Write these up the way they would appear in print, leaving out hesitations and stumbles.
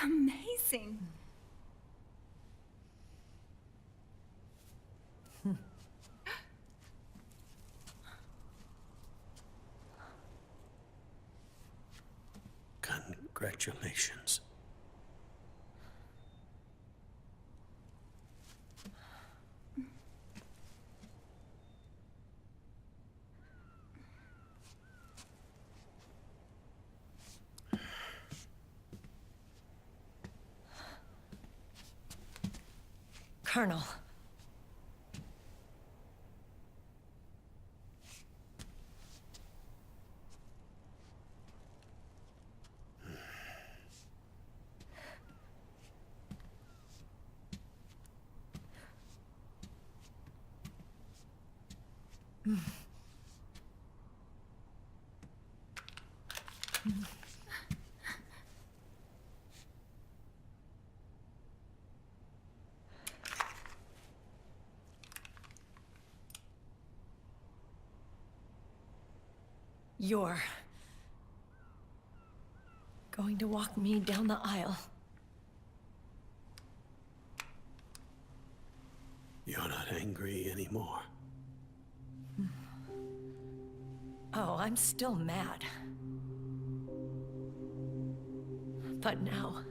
amazing. Congratulations. Colonel. You're going to walk me down the aisle. You're not angry anymore. Oh, I'm still mad. But now,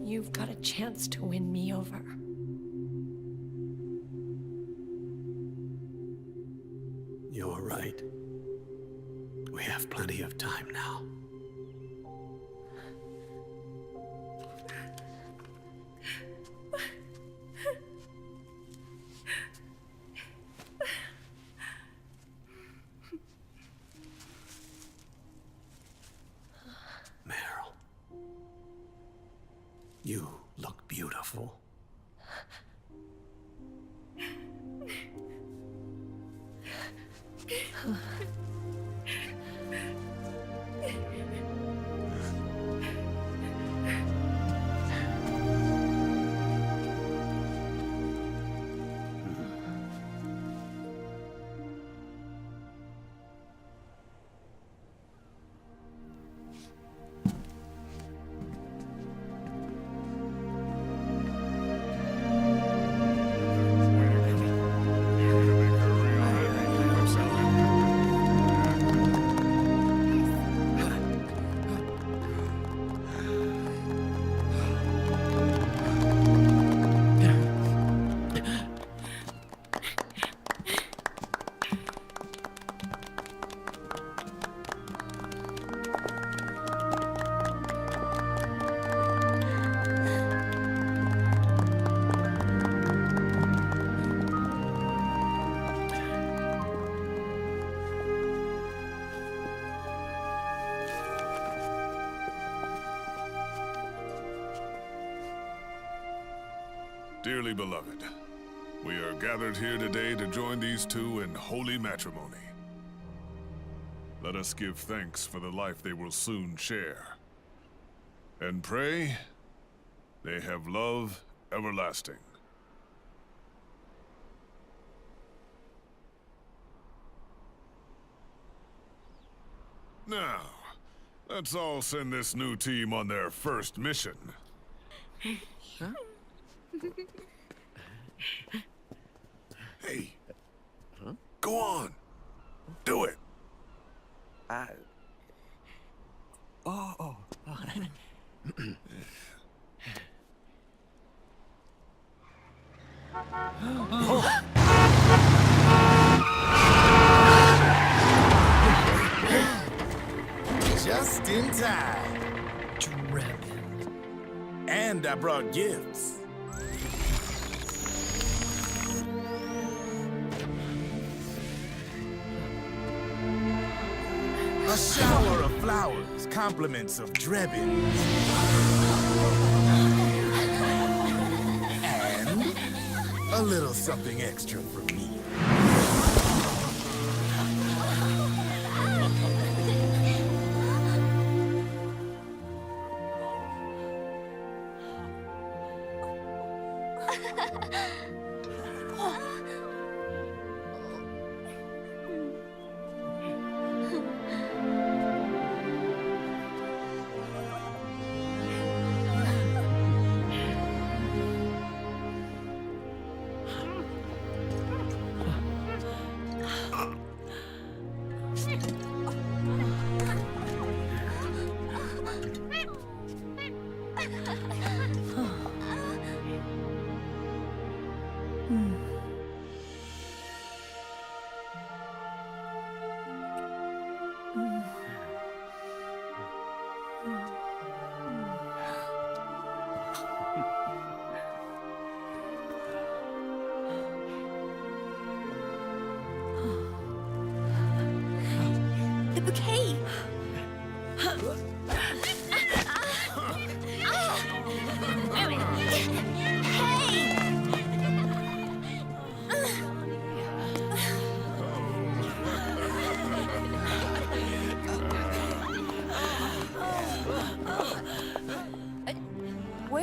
you've got a chance to win me over. You're right. We have plenty of time now. Meryl, you look beautiful. Dearly beloved, we are gathered here today to join these two in holy matrimony. Let us give thanks for the life they will soon share, and pray they have love everlasting. Now, let's all send this new team on their first mission. Huh? Hey, go on, do it. Oh. Just in time. Drebin. And I brought gifts. A shower of flowers, compliments of Drebin. And a little something extra from me.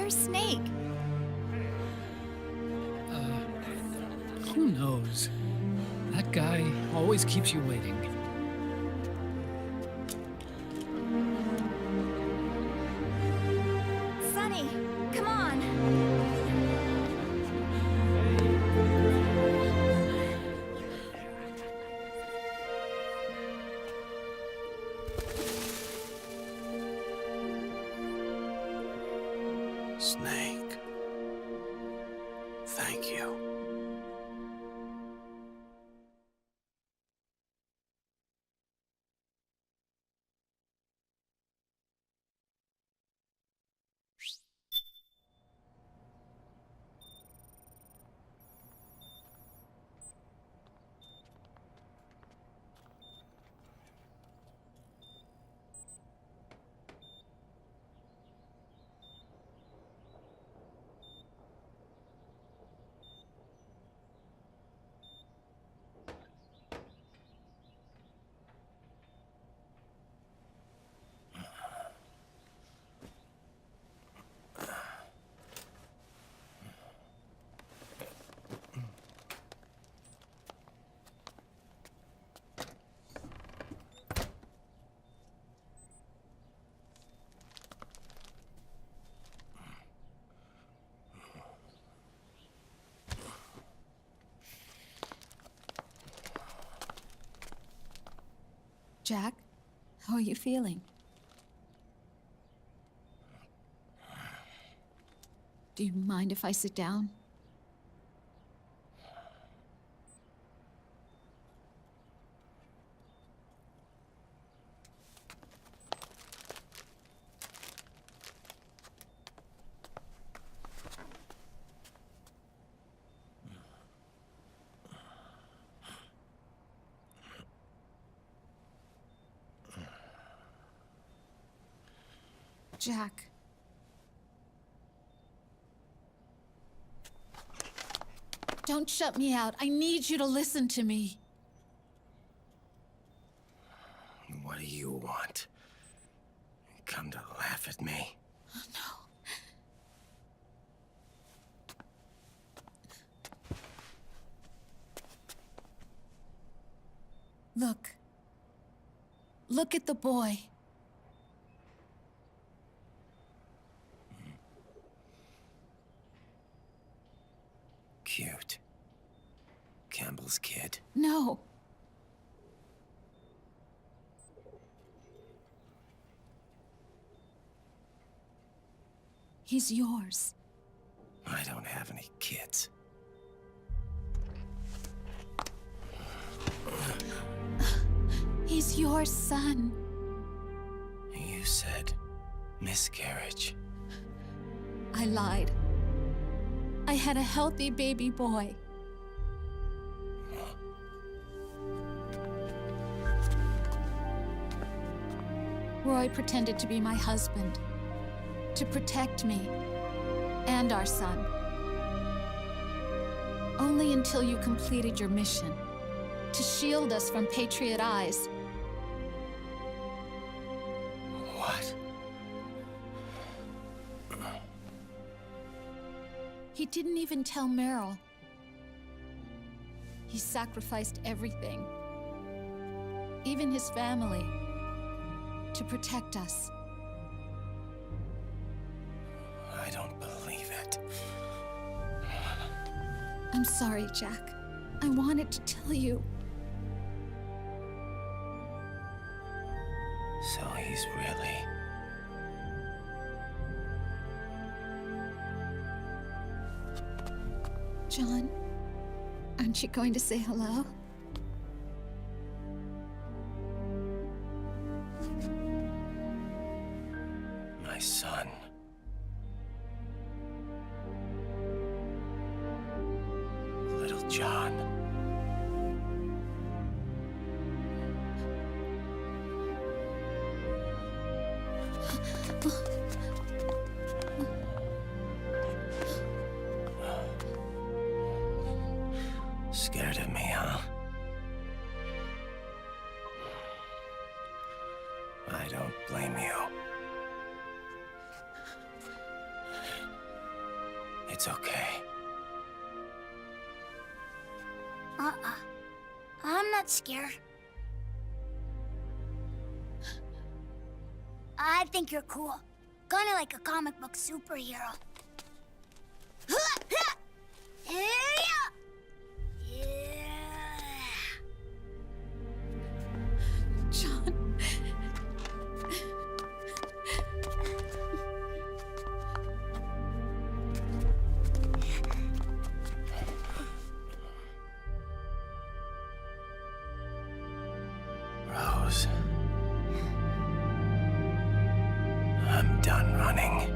Where's Snake? Who knows? That guy always keeps you waiting. Sunny, come on. Snake. Thank you. Jack, how are you feeling? Do you mind if I sit down? Jack. Don't shut me out. I need you to listen to me. What do you want? Come to laugh at me? Oh, no. Look. Look at the boy. Cute. Campbell's kid. No. He's yours. I don't have any kids. He's your son. You said miscarriage. I lied. I had a healthy baby boy. Roy pretended to be my husband, to protect me and our son. Only until you completed your mission, to shield us from Patriot eyes. What? He didn't even tell Meryl. He sacrificed everything, even his family, to protect us. I don't believe it. I'm sorry, Jack. I wanted to tell you. So he's really... John, aren't you going to say hello? my son. Little John. Scared of me, huh? I don't blame you. It's okay. I'm not scared. I think you're cool. Kinda like a comic book superhero. John. Rose. I'm done running.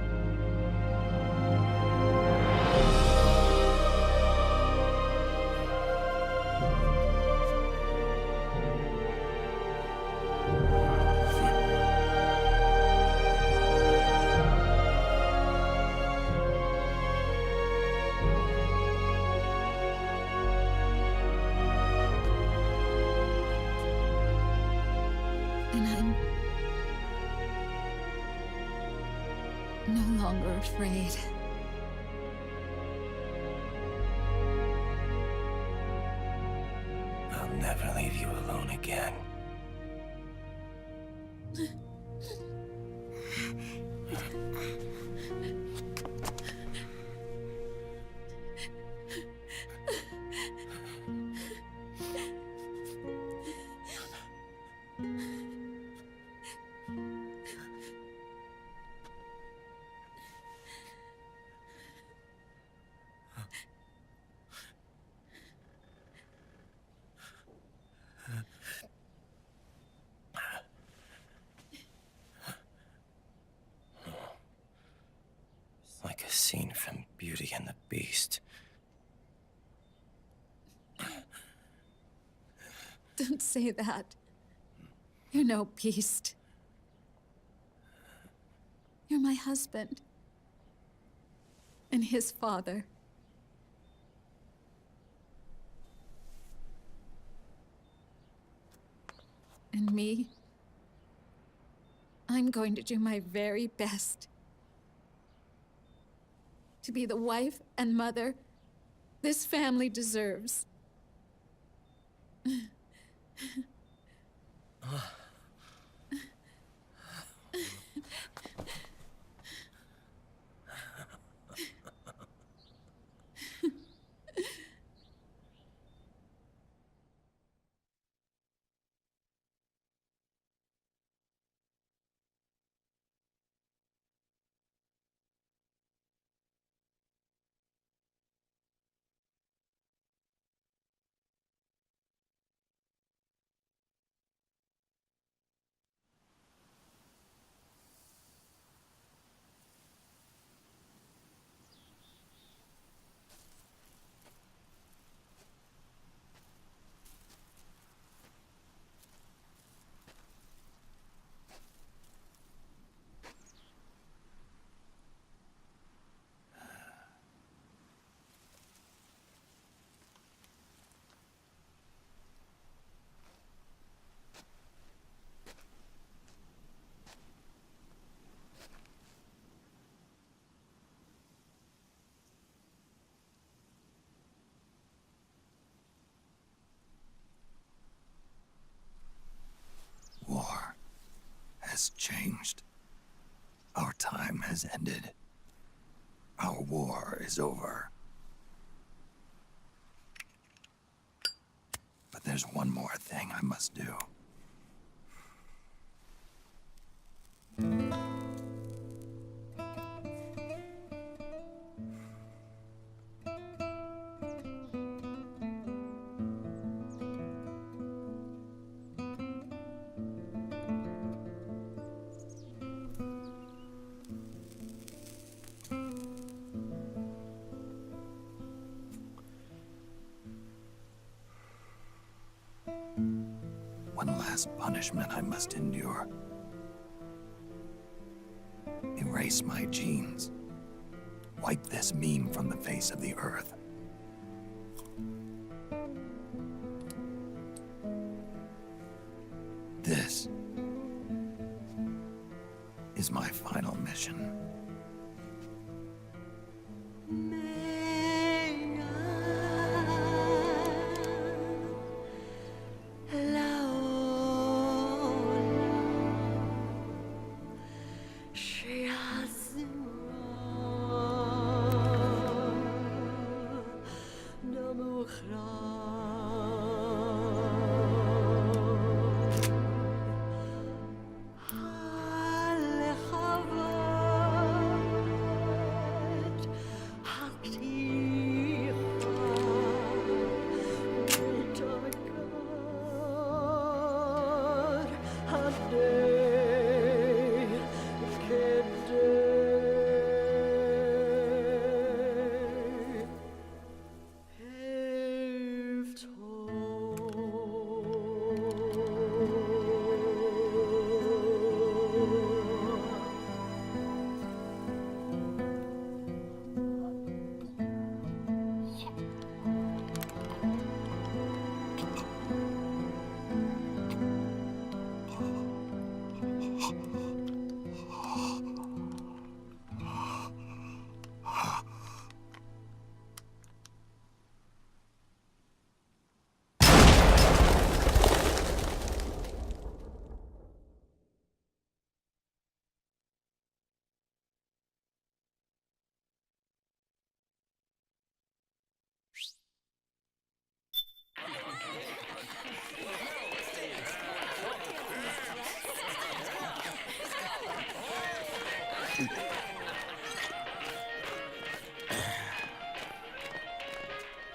And I'm no longer afraid. I'll never leave you alone again. Like a scene from Beauty and the Beast. Don't say that. You're no beast. You're my husband. And his father. And me, I'm going to do my very best to be the wife and mother this family deserves. War has changed. Our time has ended. Our war is over. But there's one more thing I must do. One last punishment I must endure. Erase my genes. Wipe this meme from the face of the earth. This is my final mission.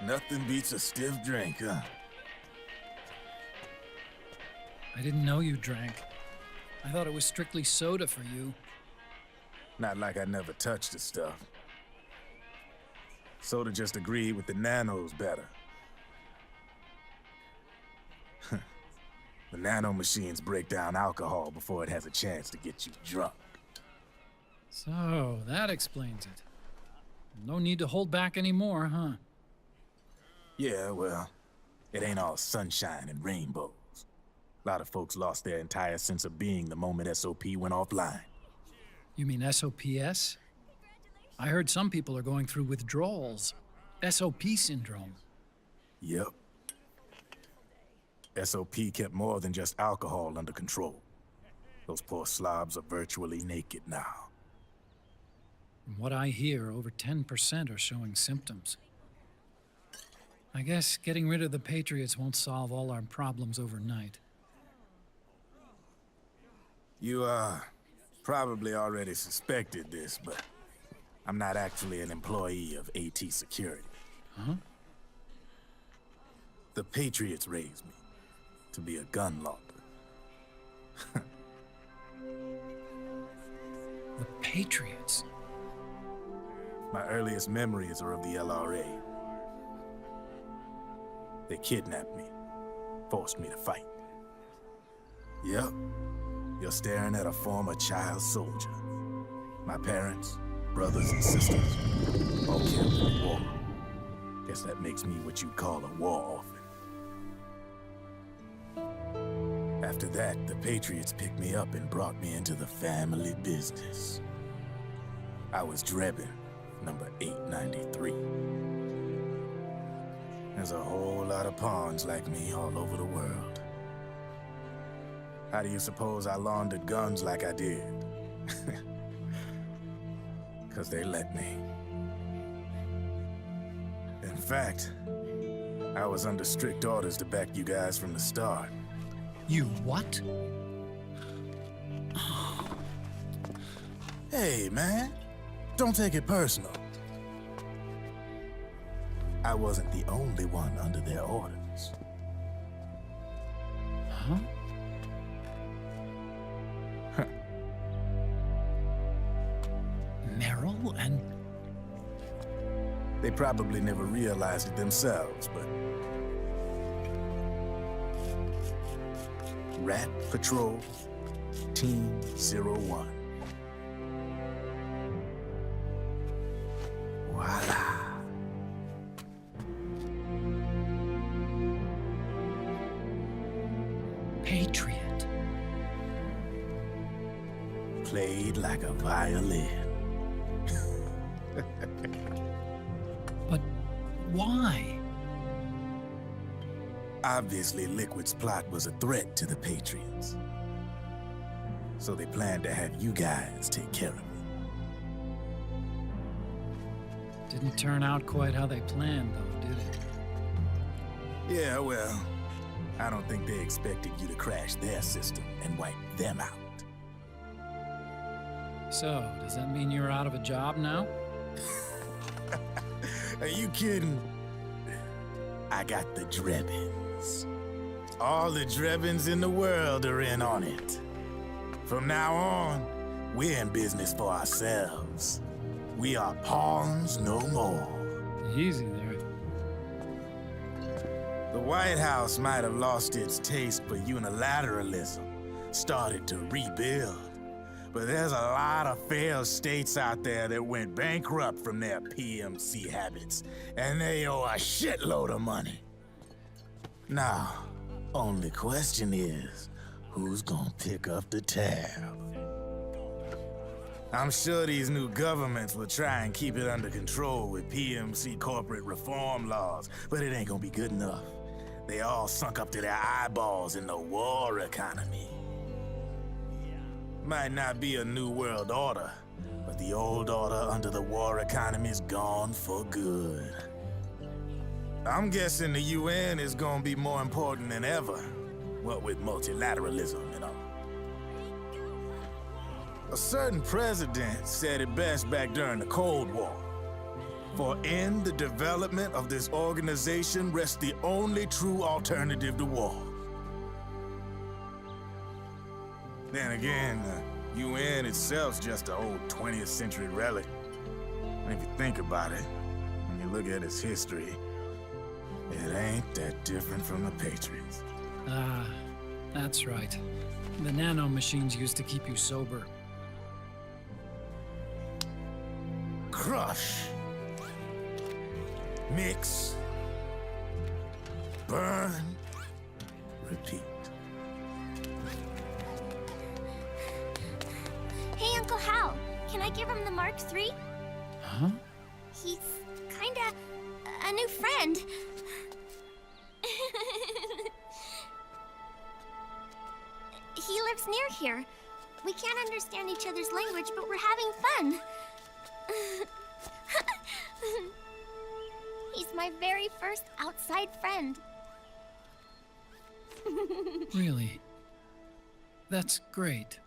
Nothing beats a stiff drink, huh? I didn't know you drank. I thought it was strictly soda for you. Not like I never touched the stuff. Soda just agreed with the nanos better. The nano machines break down alcohol before it has a chance to get you drunk. So, that explains it. No need to hold back anymore, huh? Yeah, well, it ain't all sunshine and rainbows. A lot of folks lost their entire sense of being the moment SOP went offline. You mean SOPS? I heard some people are going through withdrawals. SOP syndrome. Yep. SOP kept more than just alcohol under control. Those poor slobs are virtually naked now. From what I hear, over 10% are showing symptoms. I guess getting rid of the Patriots won't solve all our problems overnight. You, probably already suspected this, but I'm not actually an employee of AT Security. Huh? The Patriots raised me to be a gun launder. The Patriots? My earliest memories are of the LRA. They kidnapped me, forced me to fight. Yep, you're staring at a former child soldier. My parents, brothers and sisters, all killed in the war. Guess that makes me what you'd call a war orphan. After that, the Patriots picked me up and brought me into the family business. I was Drebin, number 893. There's a whole lot of pawns like me all over the world. How do you suppose I laundered guns like I did? 'Cause they let me. In fact, I was under strict orders to back you guys from the start. You what? Hey, man, don't take it personal. I wasn't the only one under their orders. Huh? Merrill and... They probably never realized it themselves, but... Rat Patrol, Team 01. Voila. Patriot. Played like a violin. But why? Obviously, Liquid's plot was a threat to the Patriots. So they planned to have you guys take care of it. Didn't turn out quite how they planned, though, did it? Yeah, well, I don't think they expected you to crash their system and wipe them out. So, does that mean you're out of a job now? Are you kidding? I got the Drebins. All the Drebins in the world are in on it. From now on, we're in business for ourselves. We are pawns no more. Easy there. The White House might have lost its taste for unilateralism, started to rebuild. But there's a lot of failed states out there that went bankrupt from their PMC habits, and they owe a shitload of money. Now, only question is, who's gonna pick up the tab? I'm sure these new governments will try and keep it under control with PMC corporate reform laws, but it ain't gonna be good enough. They all sunk up to their eyeballs in the war economy. Might not be a new world order, but the old order under the war economy's gone for good. I'm guessing the UN is gonna be more important than ever, what with multilateralism and all. A certain president said it best back during the Cold War. For in the development of this organization rests the only true alternative to war. Then again, the UN itself's just an old 20th century relic. And if you think about it, when you look at its history, it ain't that different from the Patriots. Ah, that's right. The nano machines used to keep you sober. Crush. Mix. Burn. Repeat. Hey, Uncle Hal, can I give him the Mark III? Huh? He's kinda a new friend. He lives near here. We can't understand each other's language, but we're having fun. He's my very first outside friend. Really? That's great.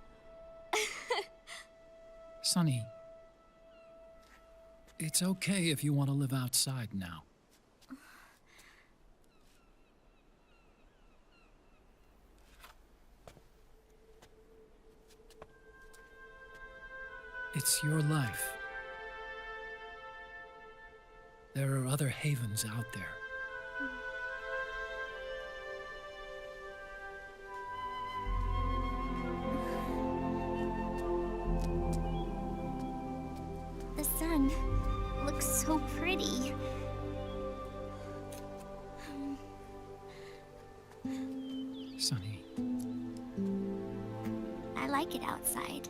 Sonny, it's okay if you want to live outside now. It's your life. There are other havens out there. The sun looks so pretty. Sonny, I like it outside.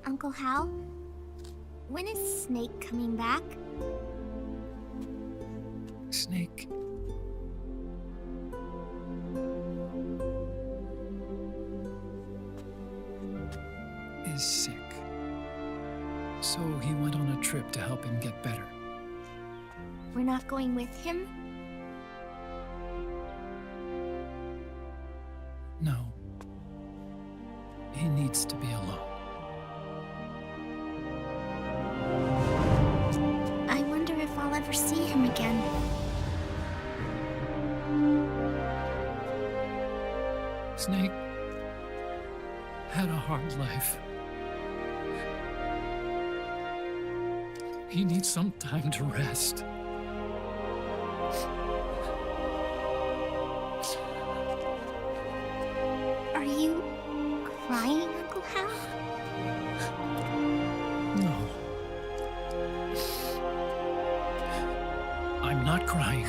Uncle Hal, when is Snake coming back? Snake. Is sick. So he went on a trip to help him get better. We're not going with him? No. He needs to be alone. I wonder if I'll ever see him again. Snake had a hard life. He needs some time to rest. Are you crying, Uncle Hal? No. I'm not crying.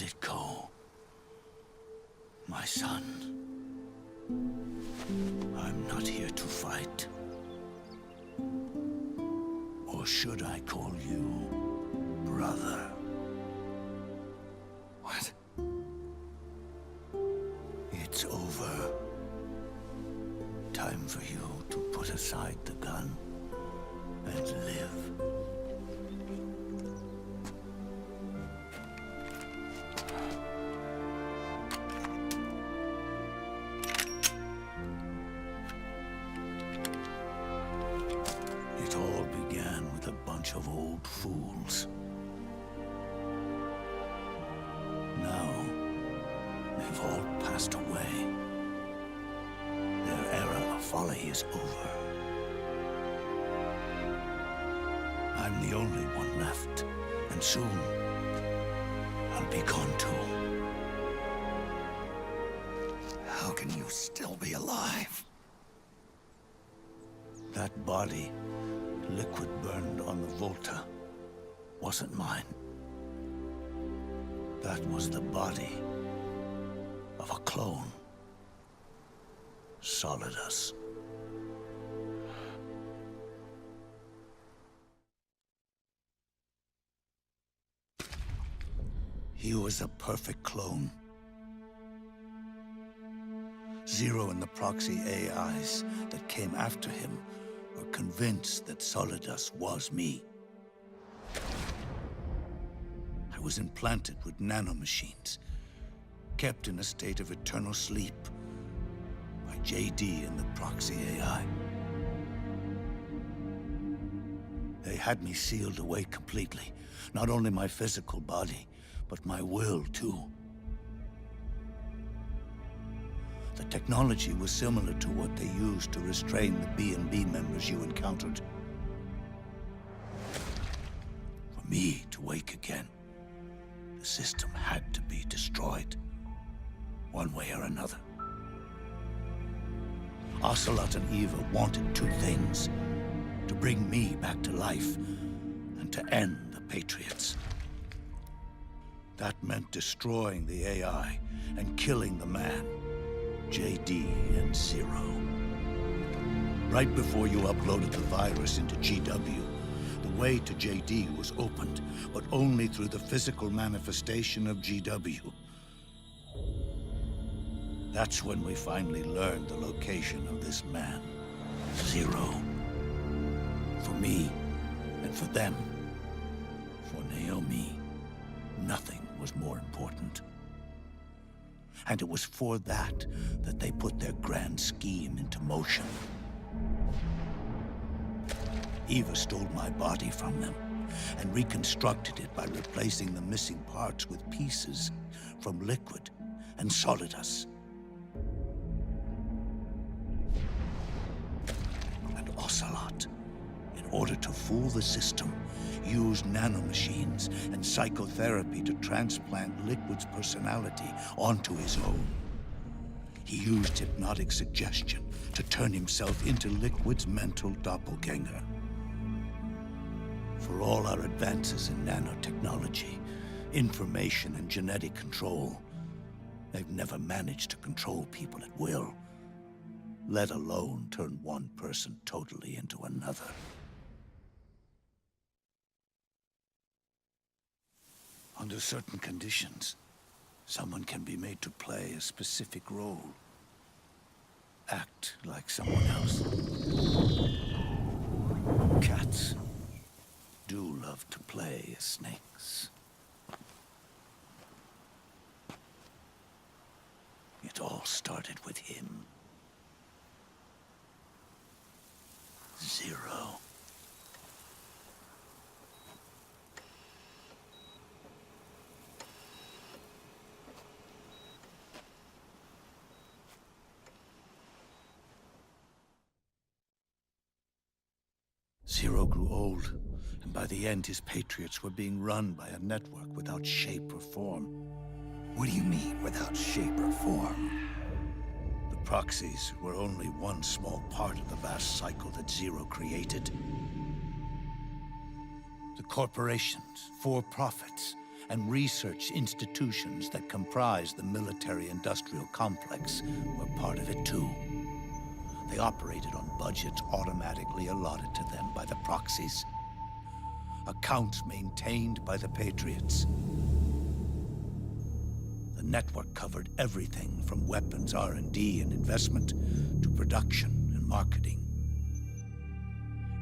let it go. My son. I'm not here to fight. Or should I call you brother? What? It's over. Time for you to put aside the gun and live. It all began with a bunch of old fools. Now, they've all passed away. Their era of folly is over. I'm the only one left, and soon I'll be gone too. How can you still be alive? That body, liquid burned on the Volta, wasn't mine. That was the body of a clone. Solidus. He was a perfect clone. Zero and the proxy AIs that came after him were convinced that Solidus was me. I was implanted with nanomachines, kept in a state of eternal sleep by JD and the proxy AI. They had me sealed away completely, not only my physical body, but my will too. The technology was similar to what they used to restrain the B&B members you encountered. For me to wake again, the system had to be destroyed, one way or another. Ocelot and Eva wanted two things: to bring me back to life, and to end the Patriots. That meant destroying the AI and killing the man, JD and Zero. Right before you uploaded the virus into GW, the way to JD was opened, but only through the physical manifestation of GW. That's when we finally learned the location of this man, Zero. For me, and for them, for Naomi, nothing was more important. And it was for that they put their grand scheme into motion. Eva stole my body from them and reconstructed it by replacing the missing parts with pieces from Liquid and Solidus. And Ocelot, in order to fool the system, used nanomachines and psychotherapy to transplant Liquid's personality onto his own. He used hypnotic suggestion to turn himself into Liquid's mental doppelganger. For all our advances in nanotechnology, information and genetic control, they've never managed to control people at will, let alone turn one person totally into another. Under certain conditions, someone can be made to play a specific role. Act like someone else. Cats do love to play as snakes. It all started with him. Zero. Zero grew old, and by the end his Patriots were being run by a network without shape or form. What do you mean, without shape or form? The proxies were only one small part of the vast cycle that Zero created. The corporations, for-profits, and research institutions that comprise the military-industrial complex were part of it too. They operated on budgets automatically allotted to them by the proxies. Accounts maintained by the Patriots. The network covered everything from weapons R&D and investment to production and marketing.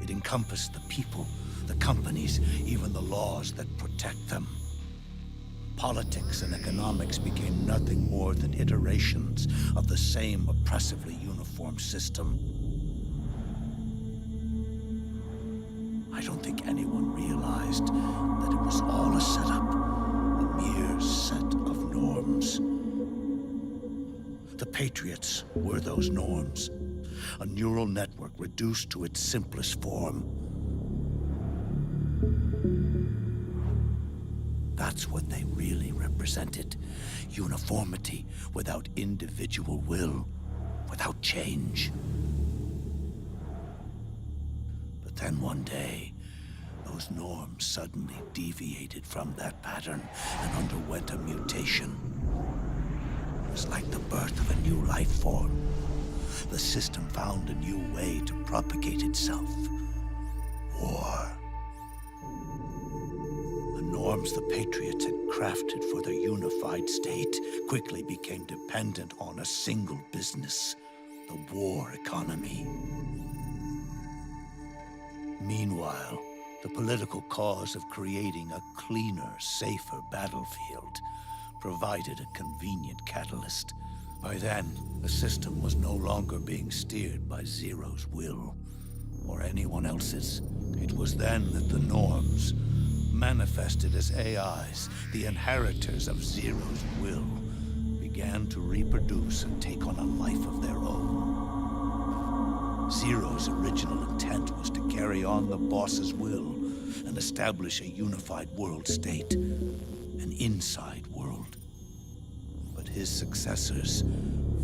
It encompassed the people, the companies, even the laws that protect them. Politics and economics became nothing more than iterations of the same oppressively uniform system. I don't think anyone realized that it was all a setup, a mere set of norms. The Patriots were those norms, a neural network reduced to its simplest form. That's what they really represented. Uniformity without individual will, without change. But then one day, those norms suddenly deviated from that pattern and underwent a mutation. It was like the birth of a new life form. The system found a new way to propagate itself. War. The norms the Patriots had crafted for their unified state quickly became dependent on a single business, the war economy. Meanwhile, the political cause of creating a cleaner, safer battlefield provided a convenient catalyst. By then, the system was no longer being steered by Zero's will, or anyone else's. It was then that the norms, manifested as AIs, the inheritors of Zero's will, began to reproduce and take on a life of their own. Zero's original intent was to carry on the boss's will and establish a unified world state, an inside world. But his successors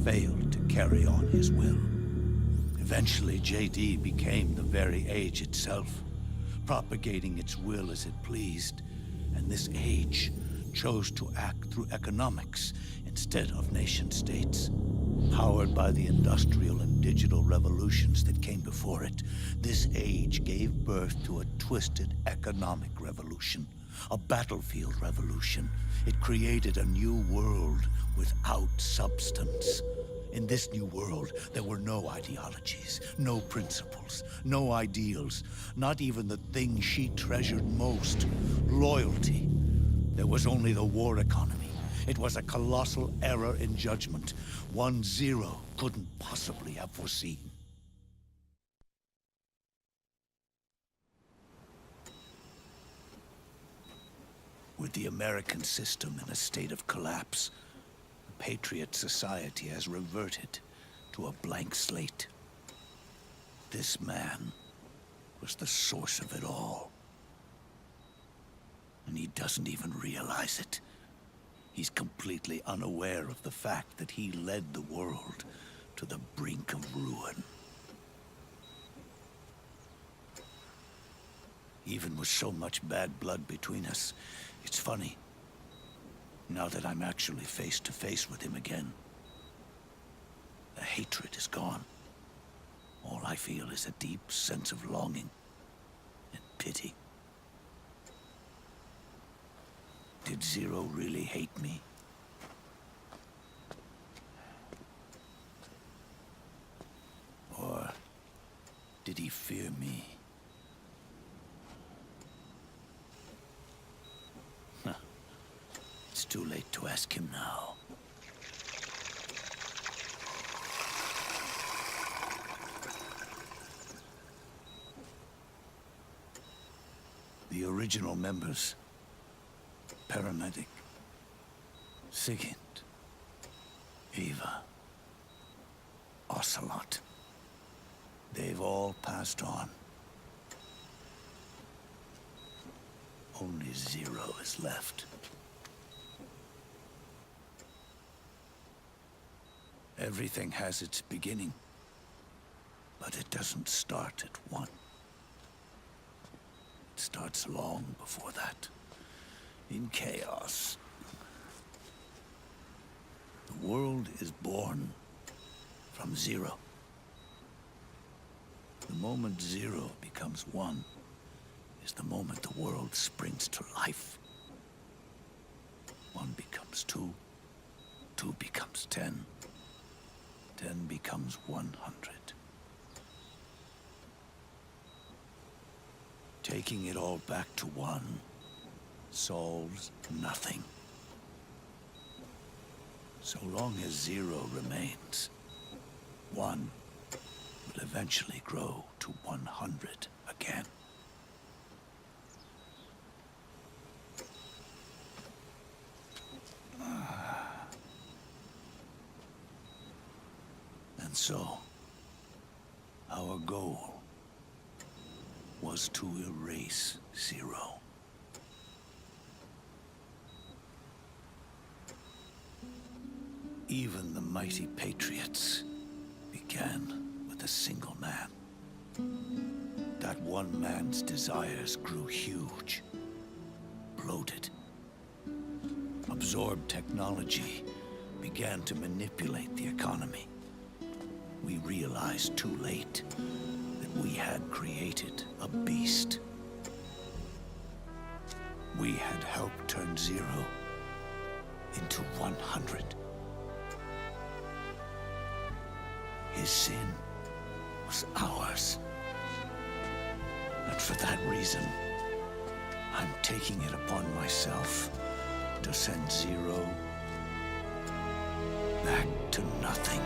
failed to carry on his will. Eventually, JD became the very age itself, propagating its will as it pleased, and this age chose to act through economics instead of nation-states. Powered by the industrial and digital revolutions that came before it, this age gave birth to a twisted economic revolution, a battlefield revolution. It created a new world without substance. In this new world, there were no ideologies, no principles, no ideals, not even the thing she treasured most, loyalty. There was only the war economy. It was a colossal error in judgment, one Zero couldn't possibly have foreseen. With the American system in a state of collapse, the Patriot society has reverted to a blank slate. This man was the source of it all. And he doesn't even realize it. He's completely unaware of the fact that he led the world to the brink of ruin. Even with so much bad blood between us, it's funny. Now that I'm actually face to face with him again, the hatred is gone. All I feel is a deep sense of longing and pity. Did Zero really hate me? Or did he fear me? It's too late to ask him now. The original members, Paramedic, Sigint, Eva, Ocelot, they've all passed on. Only Zero is left. Everything has its beginning, but it doesn't start at one. It starts long before that, in chaos. The world is born from zero. The moment zero becomes one is the moment the world springs to life. One becomes two, two becomes 10, 10 becomes 100. Taking it all back to one solves nothing. So long as zero remains, one will eventually grow to 100 again. And so, our goal was to erase zero. Even the mighty Patriots began with a single man. That one man's desires grew huge, bloated, absorbed technology, began to manipulate the economy. We realized too late that we had created a beast. We had helped turn zero into 100. His sin was ours. And for that reason, I'm taking it upon myself to send zero back to nothing.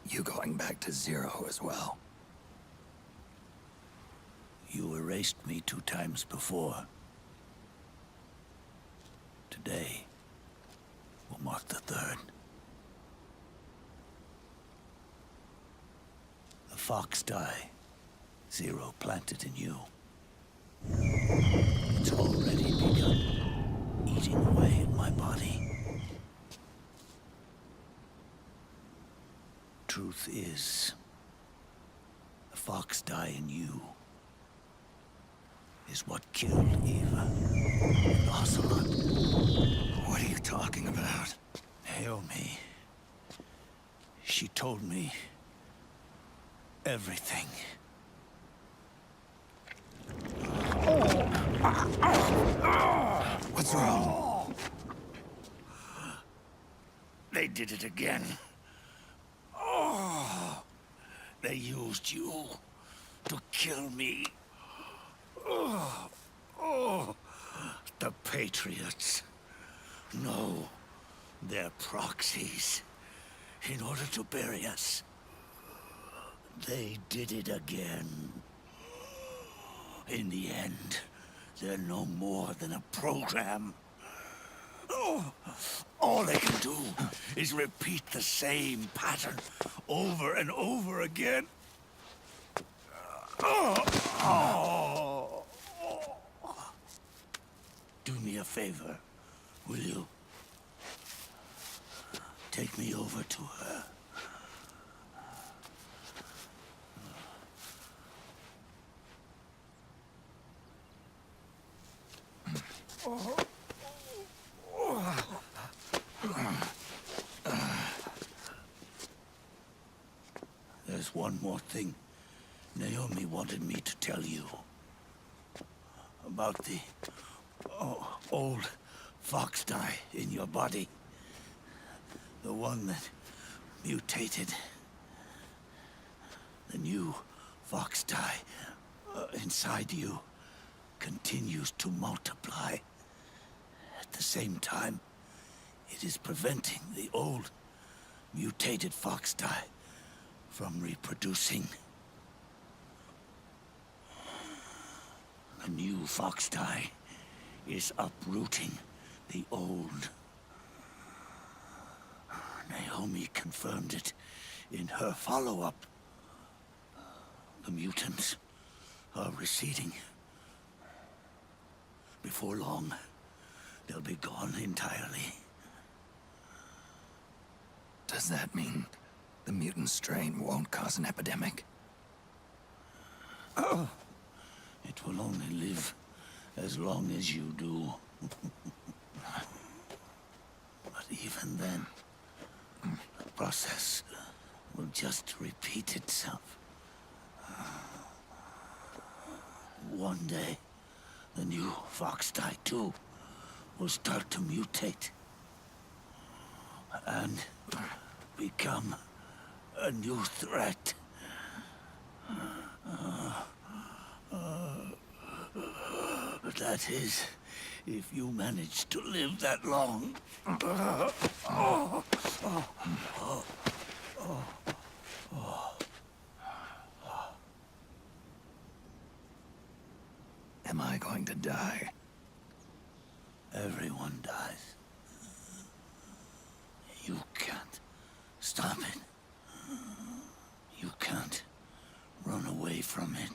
You going back to zero as well? You erased me 2 times before. Today will mark the 3rd. The fox die zero planted in you. It's already begun eating away at my body. Truth is, the fox die in you is what killed Eva and Ocelot. What are you talking about? Naomi. She told me everything. What's wrong? They did it again. They used you to kill me. The Patriots. No, they're proxies. In order to bury us. They did it again. In the end, they're no more than a program. All they can do is repeat the same pattern over and over again. Do me a favor, will you? Take me over to her. There's one more thing Naomi wanted me to tell you. About the old fox die in your body. The one that mutated. The new fox dye inside you continues to multiply. At the same time, it is preventing the old mutated fox dye from reproducing. The new fox dye is uprooting the old. Naomi confirmed it in her follow-up. The mutants are receding. Before long, they'll be gone entirely. Does that mean the mutant strain won't cause an epidemic? Oh, it will only live as long as you do. But even then, the process will just repeat itself. One day, the new fox dye too will start to mutate and become a new threat. That is, if you manage to live that long. Am I going to die? Everyone dies. You can't stop it. You can't run away from it.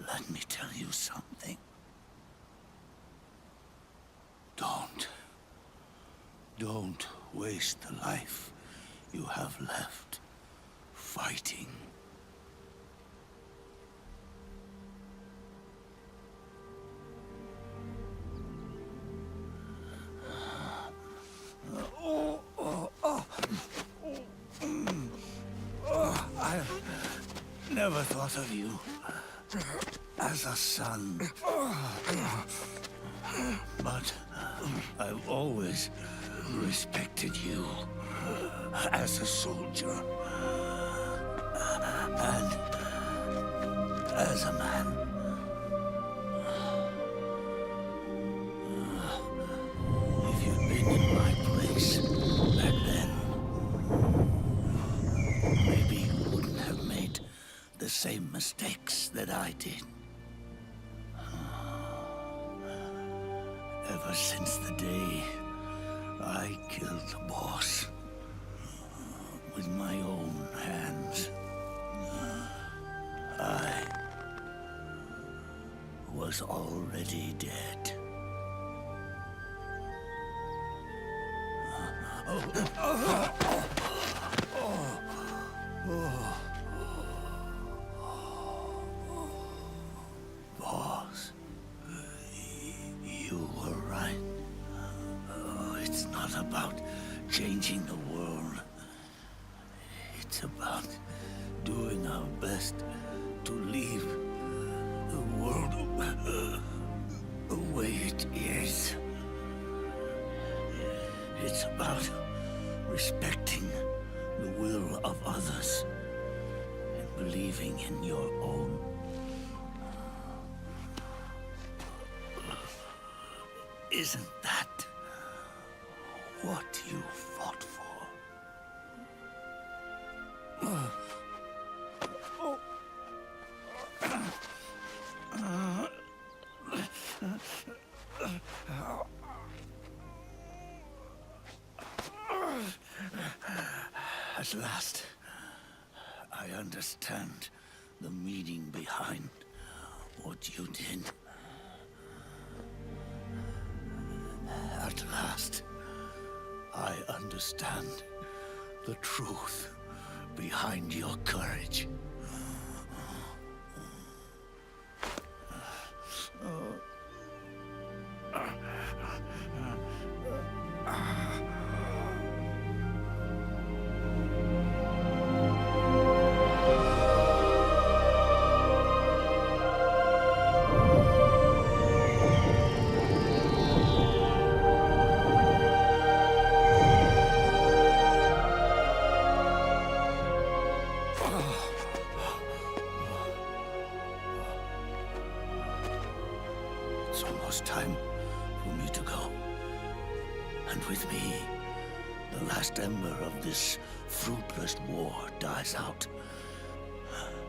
Let me tell you something. Don't waste the life you have left fighting. I never thought of you as a son. But I've always respected you as a soldier and as a man. If you'd been in my place back then, maybe you wouldn't have made the same mistakes that I did. Ever since the day I killed the boss with my own hands, I was already dead. Boss, you were right. It's not about changing the world. It's about doing our best to leave the world the way it is. It's about respecting the will of others and believing in your own. Isn't that what you fought for? At last, I understand the meaning behind what you did. At last, I understand the truth behind your courage. it's time for me to go. And with me, the last ember of this fruitless war dies out.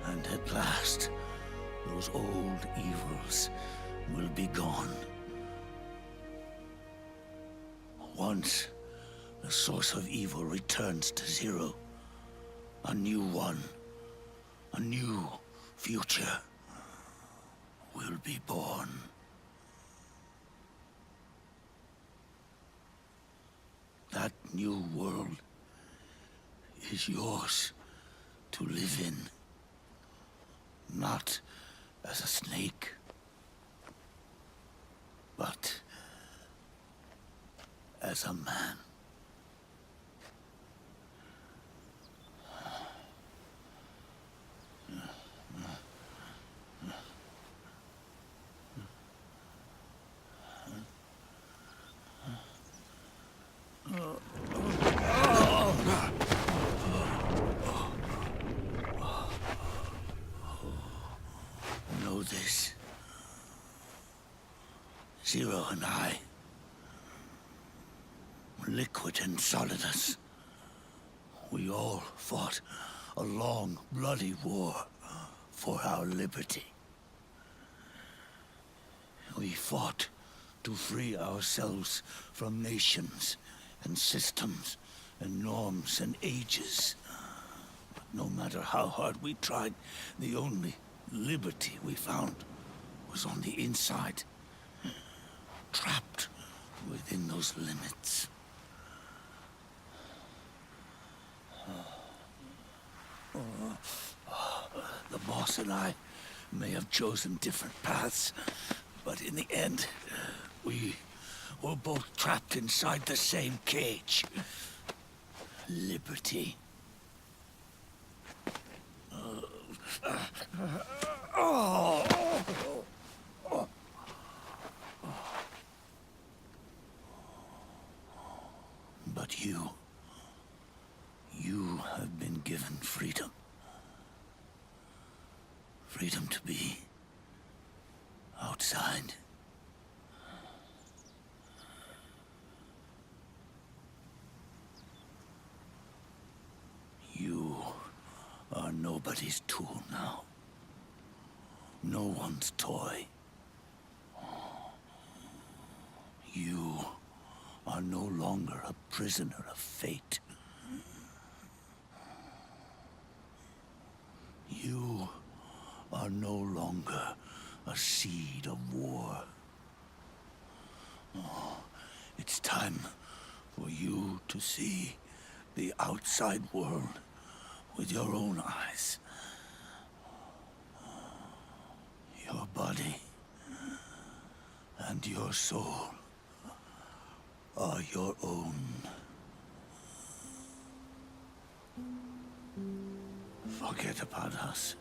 And at last, those old evils will be gone. Once the source of evil returns to zero, a new one, a new future will be born. That new world is yours to live in, not as a snake, but as a man. Know this. Zero and I, liquid and solidus, we all fought a long, bloody war for our liberty. We fought to free ourselves from nations and systems and norms and ages. But no matter how hard we tried, the only liberty we found was on the inside, trapped within those limits. The boss and I may have chosen different paths, but in the end, we were both trapped inside the same cage. Liberty. But you have been given freedom. Freedom to be outside. You are nobody's tool now. No one's toy. You are no longer a prisoner of fate. You are no longer a seed of war. It's time for you to see the outside world with your own eyes. Your body and your soul are your own. Forget about us.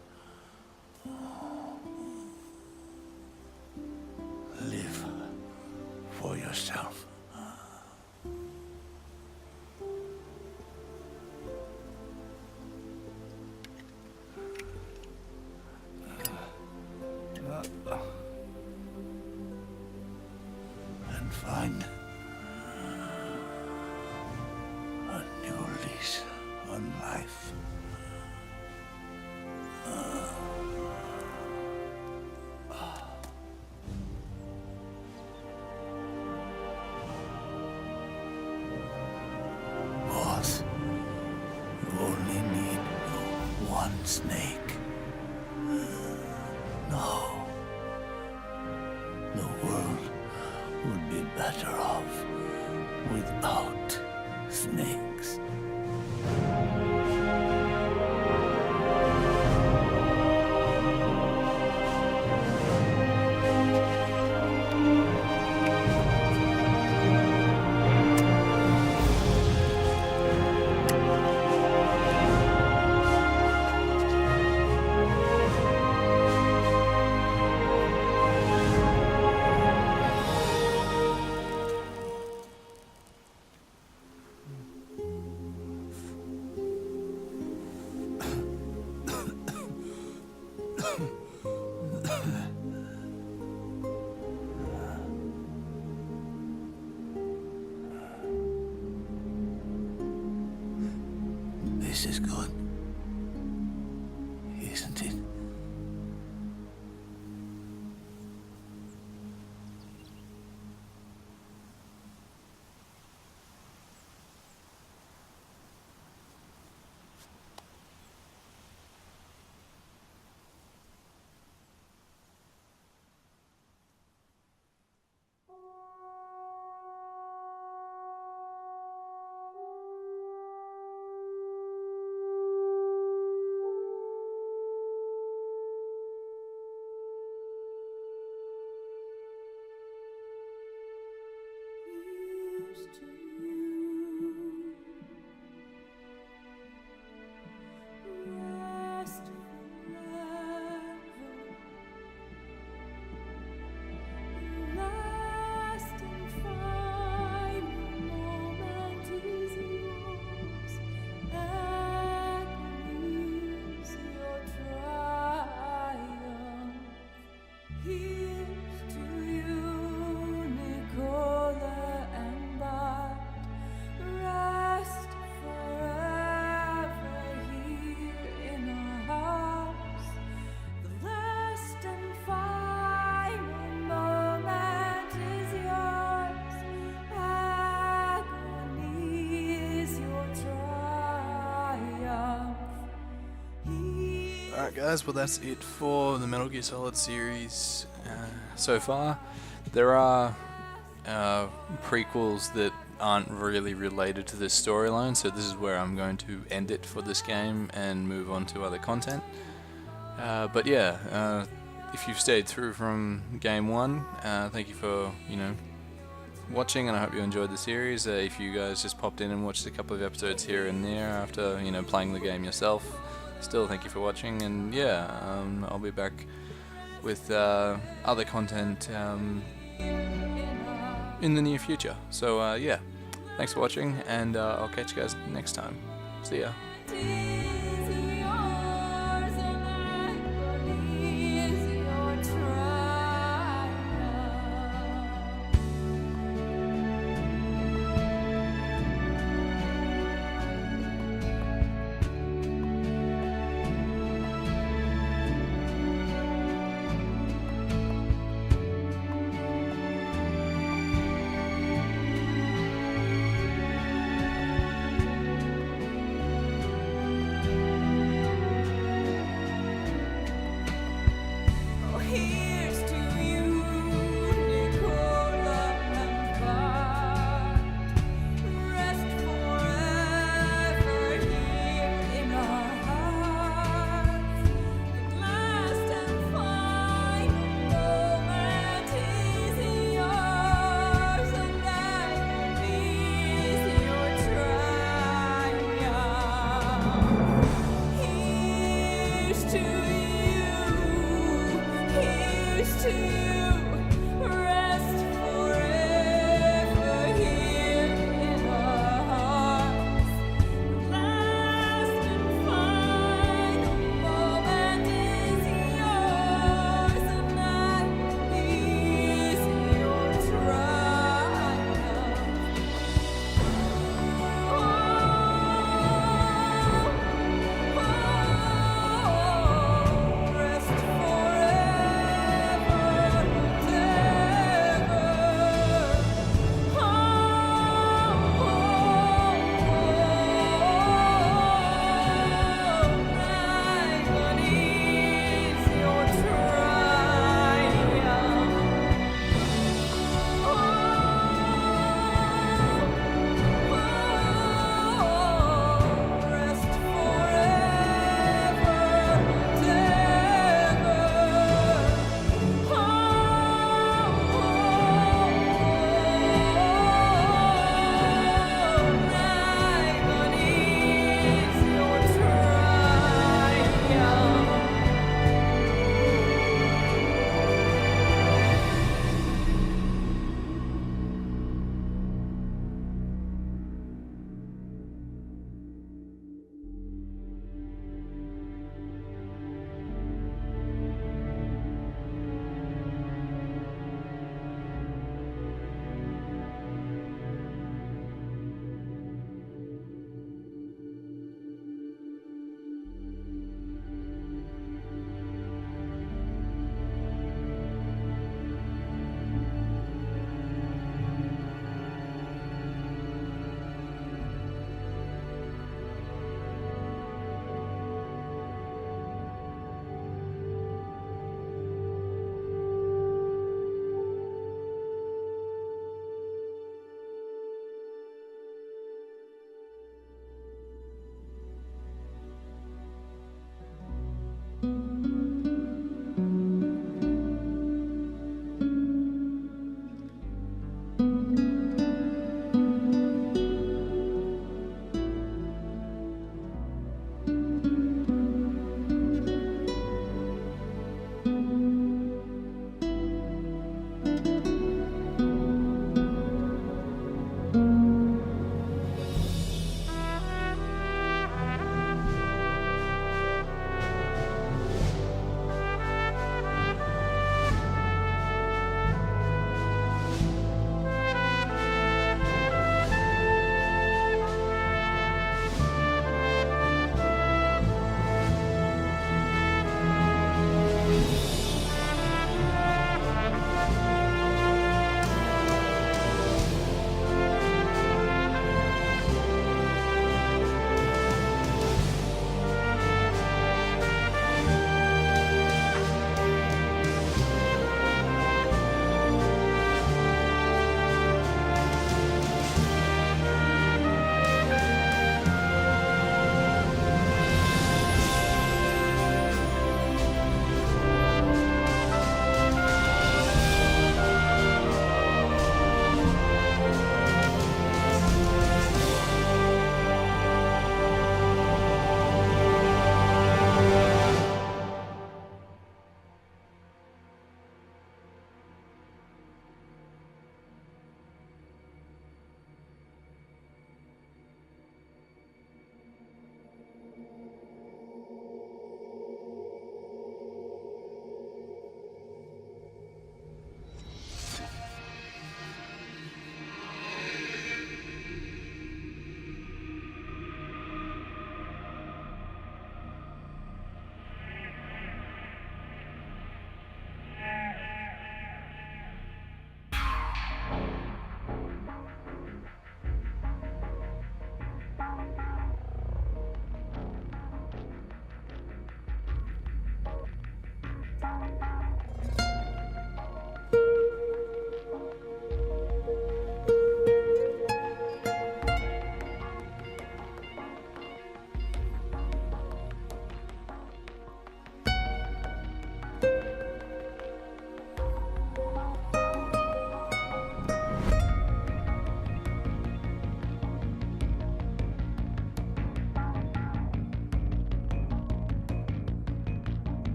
Live for yourself. And find a new lease on life. Boss, you only need one snake. No. The world would be better off without snakes. This is good. Isn't it? Alright guys, well that's it for the Metal Gear Solid series so far. There are prequels that aren't really related to this storyline, so this is where I'm going to end it for this game and move on to other content. But yeah, if you've stayed through from game 1, thank you for, watching, and I hope you enjoyed the series. If you guys just popped in and watched a couple of episodes here and there after, playing the game yourself, still thank you for watching, and yeah, I'll be back with other content in the near future. So yeah, thanks for watching, and I'll catch you guys next time. See ya.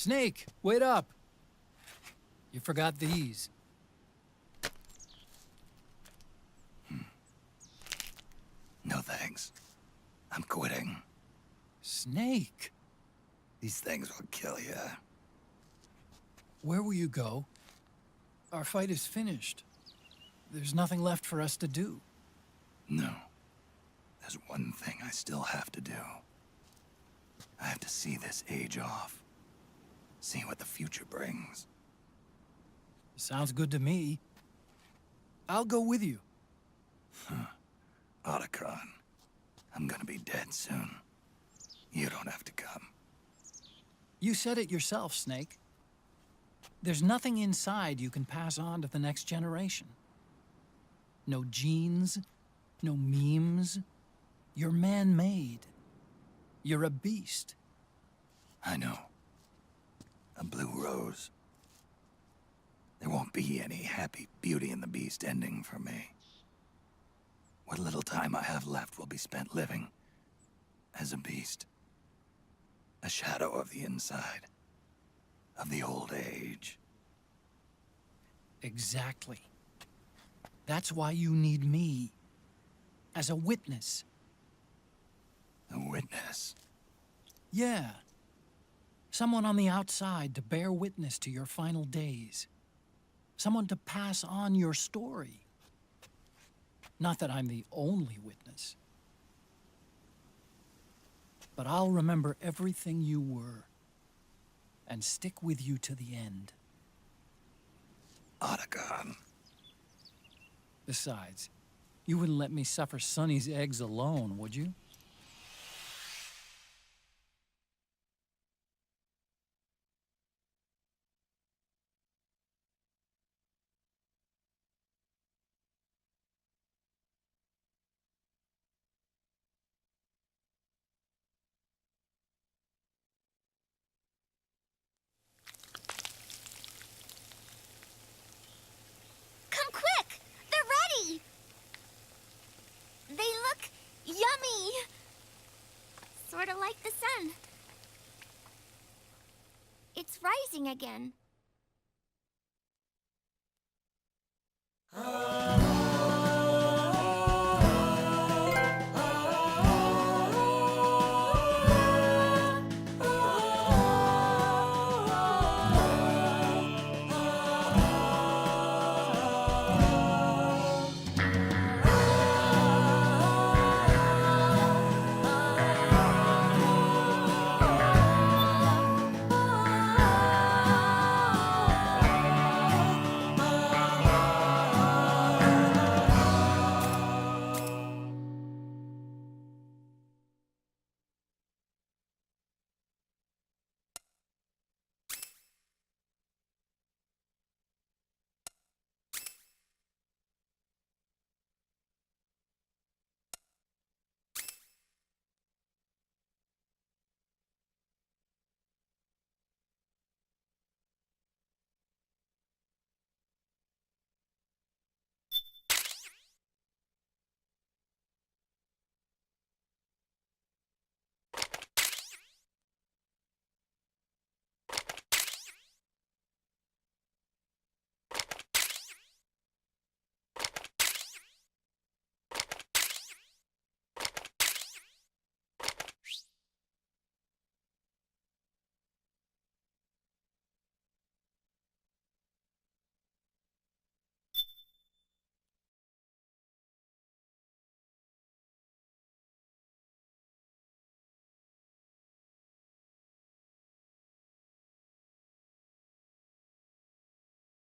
Snake, wait up! You forgot these. No thanks. I'm quitting. Snake! These things will kill you. Where will you go? Our fight is finished. There's nothing left for us to do. No. There's one thing I still have to do. I have to see this age off. See what the future brings. Sounds good to me. I'll go with you. Otacon, I'm gonna be dead soon. You don't have to come. You said it yourself, Snake. There's nothing inside you can pass on to the next generation. No genes, no memes. You're man-made. You're a beast. I know. A blue rose. There won't be any happy Beauty and the Beast ending for me. What little time I have left will be spent living as a beast. A shadow of the inside. Of the old age. Exactly. That's why you need me. As a witness. A witness. Yeah. Someone on the outside to bear witness to your final days. Someone to pass on your story. Not that I'm the only witness. But I'll remember everything you were. And stick with you to the end. Otacon. Besides, you wouldn't let me suffer Sonny's eggs alone, would you? Come quick! They're ready! They look yummy! Sort of like the sun. It's rising again.